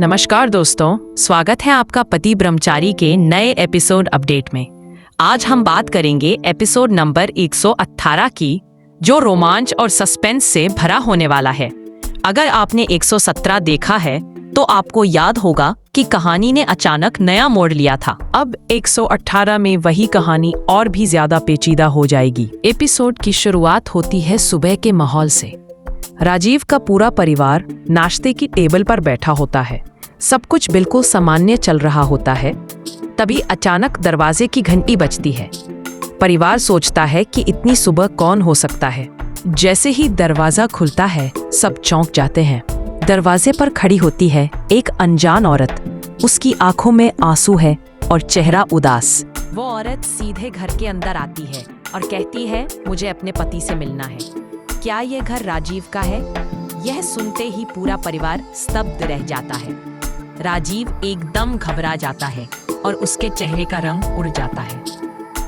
नमस्कार दोस्तों, स्वागत है आपका पति ब्रह्मचारी के नए एपिसोड अपडेट में। आज हम बात करेंगे एपिसोड नंबर 118 की, जो रोमांच और सस्पेंस से भरा होने वाला है। अगर आपने 117 देखा है तो आपको याद होगा कि कहानी ने अचानक नया मोड़ लिया था। अब 118 में वही कहानी और भी ज्यादा पेचीदा हो जाएगी। एपिसोड की शुरुआत होती है सुबह के माहौल से। राजीव का पूरा परिवार नाश्ते की टेबल पर बैठा होता है। सब कुछ बिल्कुल सामान्य चल रहा होता है। तभी अचानक दरवाजे की घंटी बजती है। परिवार सोचता है कि इतनी सुबह कौन हो सकता है। जैसे ही दरवाजा खुलता है, सब चौंक जाते हैं। दरवाजे पर खड़ी होती है एक अनजान औरत। उसकी आंखों में आंसू है और चेहरा उदास। वो औरत सीधे घर के अंदर आती है और कहती है, मुझे अपने पति से मिलना है। क्या ये घर राजीव का है? यह सुनते ही पूरा परिवार स्तब्ध रह जाता है। राजीव एकदम घबरा जाता है और उसके चेहरे का रंग उड़ जाता है।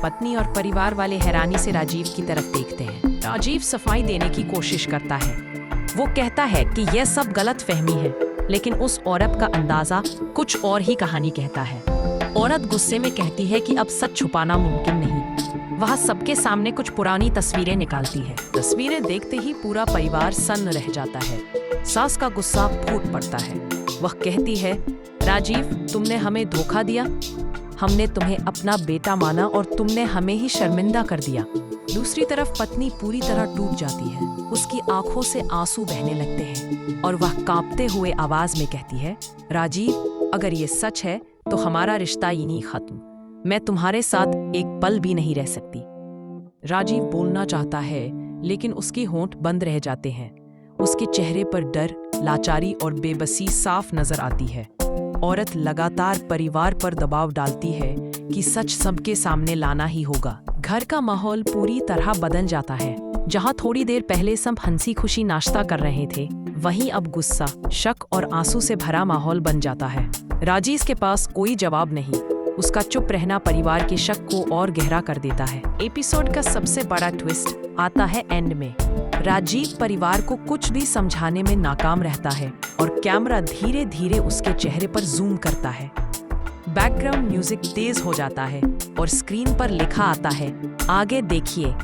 पत्नी और परिवार वाले हैरानी से राजीव की तरफ देखते हैं। राजीव सफाई देने की कोशिश करता है। वो कहता है कि यह सब गलत फहमी है, लेकिन उस औरत का अंदाजा कुछ और ही कहानी कहता है। औरत गुस्से में कहती है कि अब सच छुपाना मुमकिन नहीं। वह सबके सामने कुछ पुरानी तस्वीरें निकालती है। तस्वीरें देखते ही पूरा परिवार सन्न रह जाता है। सास का गुस्सा फूट पड़ता है। वह कहती है, राजीव, तुमने हमें धोखा दिया। हमने तुम्हें अपना बेटा माना और तुमने हमें ही शर्मिंदा कर दिया। दूसरी तरफ पत्नी पूरी तरह टूट जाती है। उसकी आंखों से आंसू बहने लगते हैं और वह कांपते हुए आवाज में कहती है, राजीव, अगर ये सच है तो हमारा रिश्ता यहीं खत्म। मैं तुम्हारे साथ एक पल भी नहीं रह सकती। राजीव बोलना चाहता है, लेकिन उसके होंठ बंद रह जाते हैं। उसके चेहरे पर डर, लाचारी और बेबसी साफ नजर आती है। औरत लगातार परिवार पर दबाव डालती है कि सच सबके सामने लाना ही होगा। घर का माहौल पूरी तरह बदल जाता है। जहां थोड़ी देर पहले सब हंसी खुशी नाश्ता कर रहे थे, वहीं अब गुस्सा, शक और आंसू से भरा माहौल बन जाता है। राजीव के पास कोई जवाब नहीं। उसका चुप रहना परिवार के शक को और गहरा कर देता है। एपिसोड का सबसे बड़ा ट्विस्ट आता है एंड में। राजीव परिवार को कुछ भी समझाने में नाकाम रहता है और कैमरा धीरे धीरे उसके चेहरे पर जूम करता है। बैकग्राउंड म्यूजिक तेज हो जाता है और स्क्रीन पर लिखा आता है, आगे देखिए।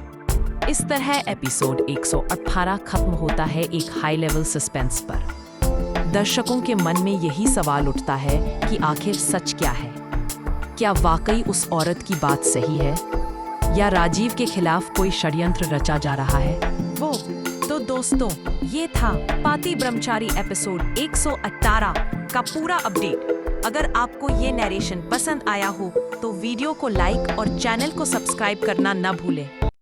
इस तरह एपिसोड 118 खत्म होता है एक हाई लेवल सस्पेंस पर। दर्शकों के मन में यही सवाल उठता है कि आखिर सच क्या है। क्या वाकई उस औरत की बात सही है, या राजीव के खिलाफ कोई षड्यंत्र रचा जा रहा है? तो दोस्तों, ये था पति ब्रह्मचारी एपिसोड 118 का पूरा अपडेट। अगर आपको ये नरेशन पसंद आया हो तो वीडियो को लाइक और चैनल को सब्सक्राइब करना न भूलें।